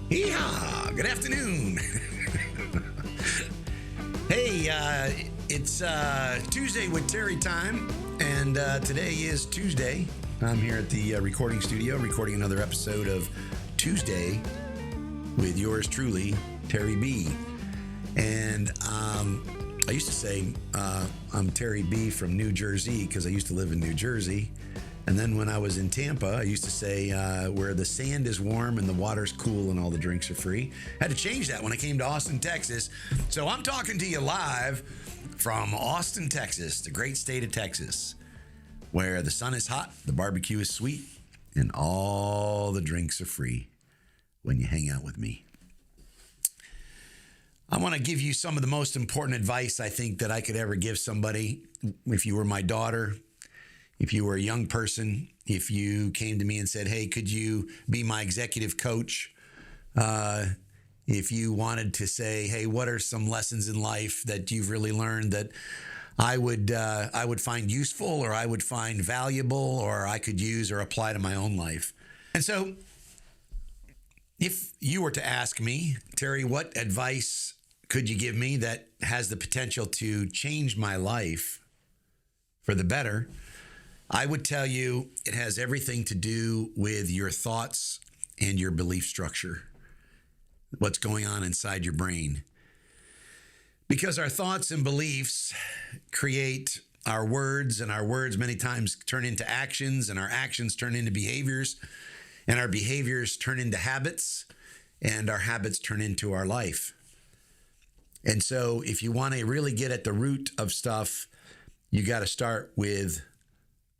Yeehaw! Good afternoon. Hey, it's Tuesday with Terry time, and today is Tuesday. I'm here at the recording studio recording another episode of Tuesday with yours truly, Terry B. And I used to say I'm Terry B from New Jersey because I used to live in New Jersey. And then when I was in Tampa, I used to say where the sand is warm and the water's cool and all the drinks are free. Had to change that when I came to Austin, Texas. So I'm talking to you live from Austin, Texas, the great state of Texas, where the sun is hot, the barbecue is sweet, and all the drinks are free when you hang out with me. I want to give you some of the most important advice I think that I could ever give somebody. If you were my daughter, if you were a young person, if you came to me and said, hey, could you be my executive coach? If you wanted to say, hey, what are some lessons in life that you've really learned that I would find useful, or I would find valuable, or I could use or apply to my own life? And so if you were to ask me, Terry, what advice could you give me that has the potential to change my life for the better? I would tell you it has everything to do with your thoughts and your belief structure, what's going on inside your brain. Because our thoughts and beliefs create our words, and our words many times turn into actions, and our actions turn into behaviors, and our behaviors turn into habits, and our habits turn into our life. And so if you want to really get at the root of stuff, you got to start with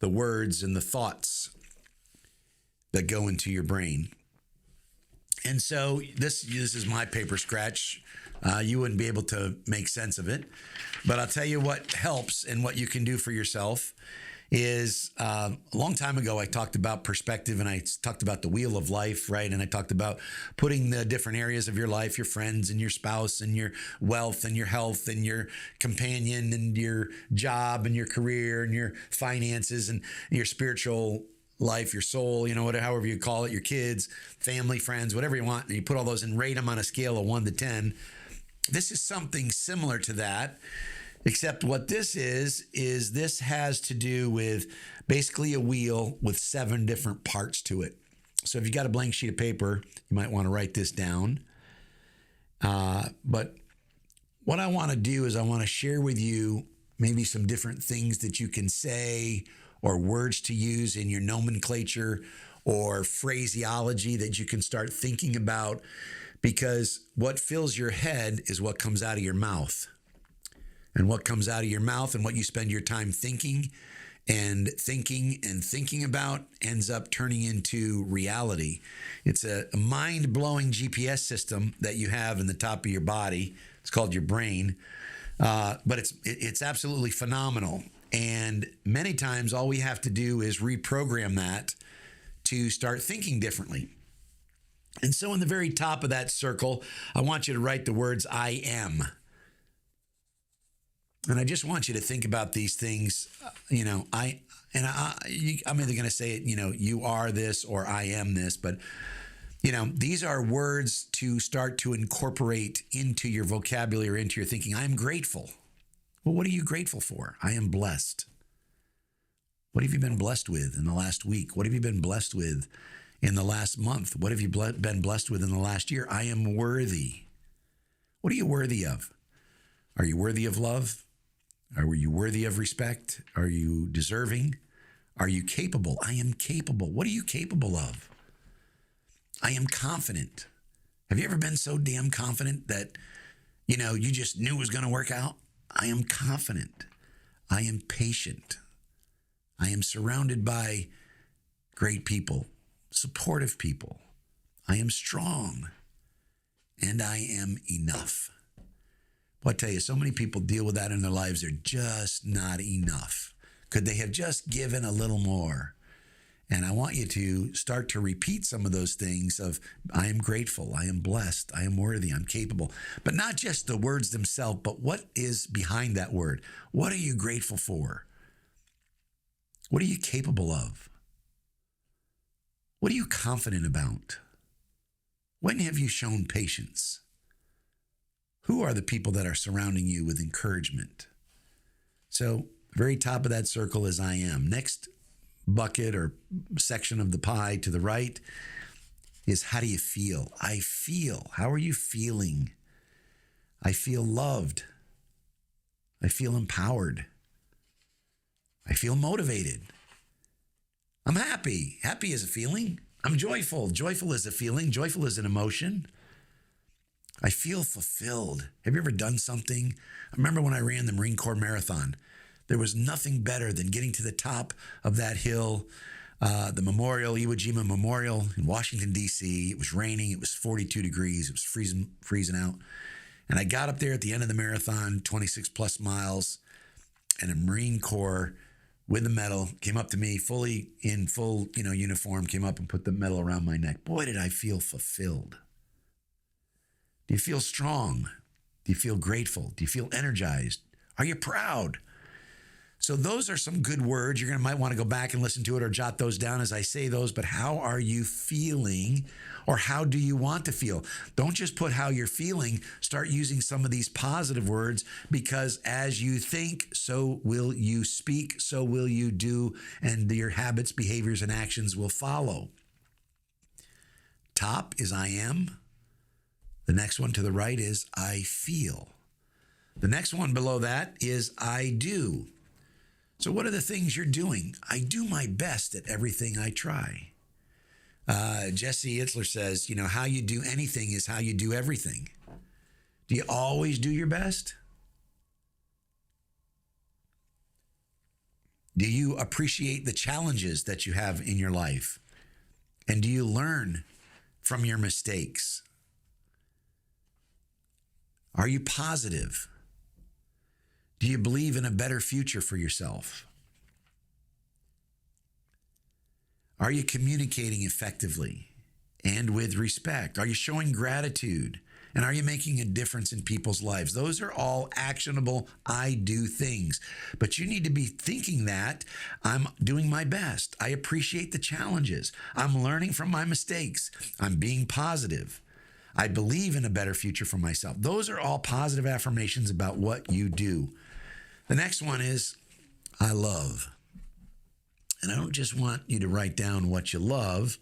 the words and the thoughts that go into your brain. And so this is my paper scratch. You wouldn't be able to make sense of it. But I'll tell you what helps and what you can do for yourself is a long time ago, I talked about perspective, and I talked about the wheel of life, right? And I talked about putting the different areas of your life, your friends and your spouse and your wealth and your health and your companion and your job and your career and your finances and your spiritual life, your soul, however you call it, your kids, family, friends, whatever you want. And you put all those and rate them on a scale of 1 to 10. This is something similar to that. Except what this is this has to do with basically a wheel with 7 different parts to it. So if you got a blank sheet of paper, you might want to write this down. But what I want to do is I want to share with you maybe some different things that you can say or words to use in your nomenclature or phraseology that you can start thinking about, because what fills your head is what comes out of your mouth. And what comes out of your mouth and what you spend your time thinking about ends up turning into reality. It's a mind-blowing GPS system that you have in the top of your body. It's called your brain. But it's absolutely phenomenal. And many times all we have to do is reprogram that to start thinking differently. And so in the very top of that circle, I want you to write the words I am. And I just want you to think about these things. I'm either going to say it, you are this or I am this, but these are words to start to incorporate into your vocabulary or into your thinking. I am grateful. Well, what are you grateful for? I am blessed. What have you been blessed with in the last week? What have you been blessed with in the last month? What have you been blessed with in the last year? I am worthy. What are you worthy of? Are you worthy of love? Are you worthy of respect? Are you deserving? Are you capable? I am capable. What are you capable of? I am confident. Have you ever been so damn confident that, you just knew it was going to work out? I am confident. I am patient. I am surrounded by great people, supportive people. I am strong. And I am enough. Well, I tell you, so many people deal with that in their lives. They're just not enough. Could they have just given a little more? And I want you to start to repeat some of those things of, I am grateful, I am blessed, I am worthy, I'm capable. But not just the words themselves, but what is behind that word? What are you grateful for? What are you capable of? What are you confident about? When have you shown patience? Who are the people that are surrounding you with encouragement? So, very top of that circle is I am. Next bucket or section of the pie to the right is how do you feel? I feel. How are you feeling? I feel loved. I feel empowered. I feel motivated. I'm happy. Happy is a feeling. I'm joyful. Joyful is a feeling. Joyful is an emotion. I feel fulfilled. Have you ever done something? I remember when I ran the Marine Corps Marathon, there was nothing better than getting to the top of that hill, the Memorial, Iwo Jima Memorial in Washington, D.C. It was raining. It was 42 degrees. It was freezing out. And I got up there at the end of the marathon, 26 plus miles, and a Marine Corps with the medal came up to me, full uniform, came up and put the medal around my neck. Boy, did I feel fulfilled. Do you feel strong? Do you feel grateful? Do you feel energized? Are you proud? So those are some good words. You're might want to go back and listen to it or jot those down as I say those, but how are you feeling or how do you want to feel? Don't just put how you're feeling. Start using some of these positive words because as you think, so will you speak, so will you do, and your habits, behaviors, and actions will follow. Top is I am. The next one to the right is I feel. The next one below that is I do. So what are the things you're doing? I do my best at everything I try. Jesse Itzler says, how you do anything is how you do everything. Do you always do your best? Do you appreciate the challenges that you have in your life? And do you learn from your mistakes? Are you positive? Do you believe in a better future for yourself? Are you communicating effectively and with respect? Are you showing gratitude? And are you making a difference in people's lives? Those are all actionable I do things. But you need to be thinking that I'm doing my best. I appreciate the challenges. I'm learning from my mistakes. I'm being positive. I believe in a better future for myself. Those are all positive affirmations about what you do. The next one is, I love. And I don't just want you to write down what you love,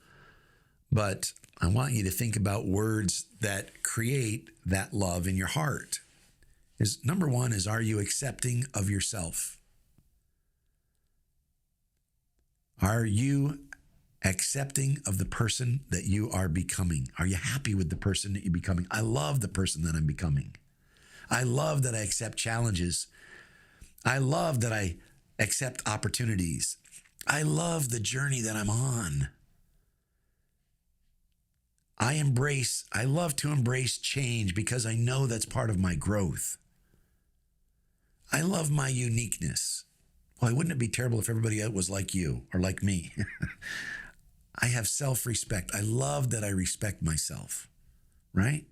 but I want you to think about words that create that love in your heart. Number one is, are you accepting of yourself? Are you accepting of the person that you are becoming? Are you happy with the person that you're becoming? I love the person that I'm becoming. I love that I accept challenges. I love that I accept opportunities. I love the journey that I'm on. I love to embrace change because I know that's part of my growth. I love my uniqueness. Why wouldn't it be terrible if everybody else was like you or like me? I have self-respect. I love that I respect myself, right?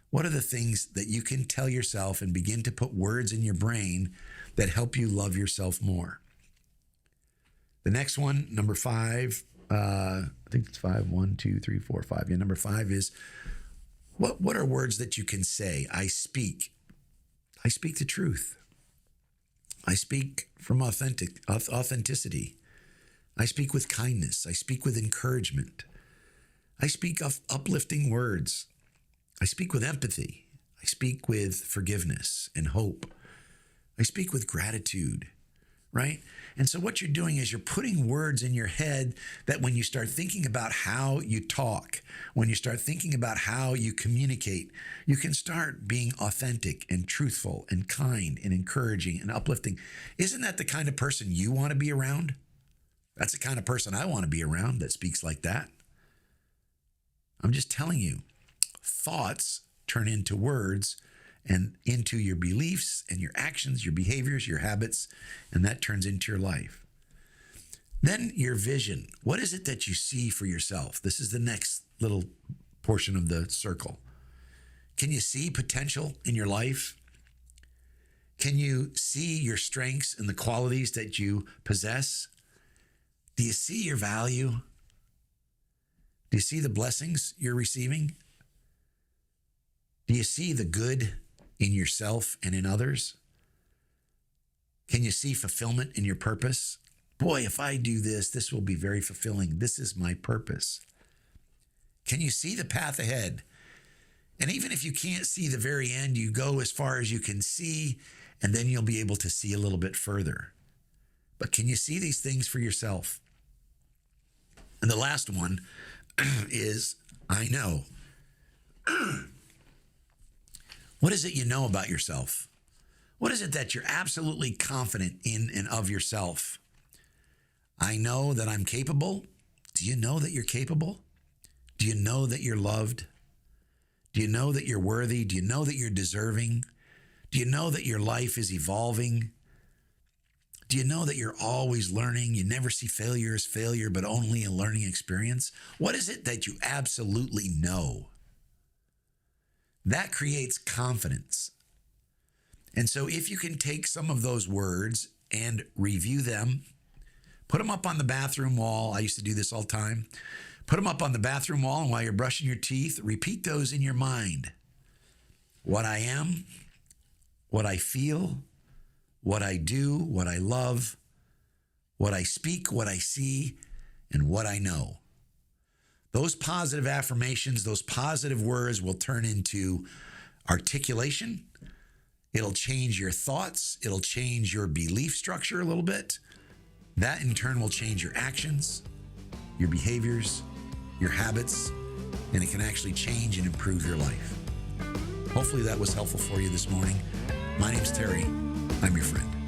What are the things that you can tell yourself and begin to put words in your brain that help you love yourself more? The next one, number 5, I think it's 5, 1, 2, 3, 4, 5. Yeah, number 5 is, what are words that you can say? I speak the truth. I speak from authenticity. I speak with kindness. I speak with encouragement. I speak of uplifting words. I speak with empathy. I speak with forgiveness and hope. I speak with gratitude, right? And so what you're doing is you're putting words in your head that when you start thinking about how you talk, when you start thinking about how you communicate, you can start being authentic and truthful and kind and encouraging and uplifting. Isn't that the kind of person you want to be around? That's the kind of person I want to be around that speaks like that. I'm just telling you, thoughts turn into words and into your beliefs and your actions, your behaviors, your habits, and that turns into your life. Then your vision. What is it that you see for yourself? This is the next little portion of the circle. Can you see potential in your life? Can you see your strengths and the qualities that you possess? Do you see your value? Do you see the blessings you're receiving? Do you see the good in yourself and in others? Can you see fulfillment in your purpose? Boy, if I do this, this will be very fulfilling. This is my purpose. Can you see the path ahead? And even if you can't see the very end, you go as far as you can see, and then you'll be able to see a little bit further. But can you see these things for yourself? And the last one is, I know. What is it you know about yourself? What is it that you're absolutely confident in and of yourself? I know that I'm capable. Do you know that you're capable? Do you know that you're loved? Do you know that you're worthy? Do you know that you're deserving? Do you know that your life is evolving? Do you know that you're always learning? You never see failure as failure, but only a learning experience? What is it that you absolutely know? That creates confidence. And so if you can take some of those words and review them, put them up on the bathroom wall. I used to do this all the time. Put them up on the bathroom wall, and while you're brushing your teeth, repeat those in your mind. What I am, what I feel, what I do, what I love, what I speak, what I see, and what I know. Those positive affirmations, those positive words will turn into articulation. It'll change your thoughts. It'll change your belief structure a little bit. That in turn will change your actions, your behaviors, your habits, and it can actually change and improve your life. Hopefully that was helpful for you this morning. My name's Terry. I'm your friend.